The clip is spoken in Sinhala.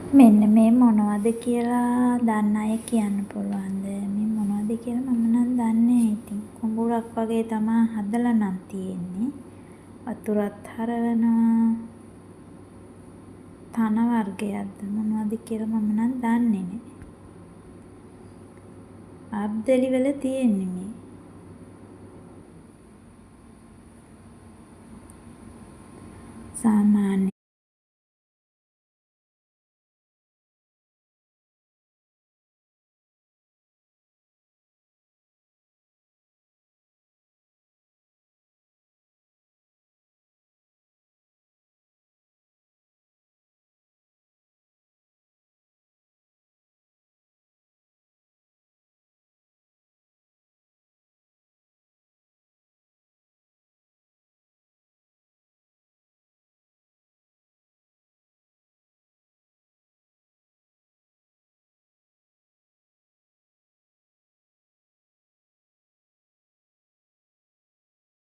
මෙන්න මේ මොනවද කියලා දන්න අය කියන්න පුළුවන්ද? මේ මොනවද කියලා මම නම් දන්නේ. ඉතින් කුඹුරක් වගේ තමා හදලා නම් තියෙන්නේ. වතුරත් හරවනවා. තන වර්ගයක්ද මොනවද කියලා මම නම් දන්නේ නෑ. අබ්දලි වල තියෙන්නේ මේ. සාමාන්‍ය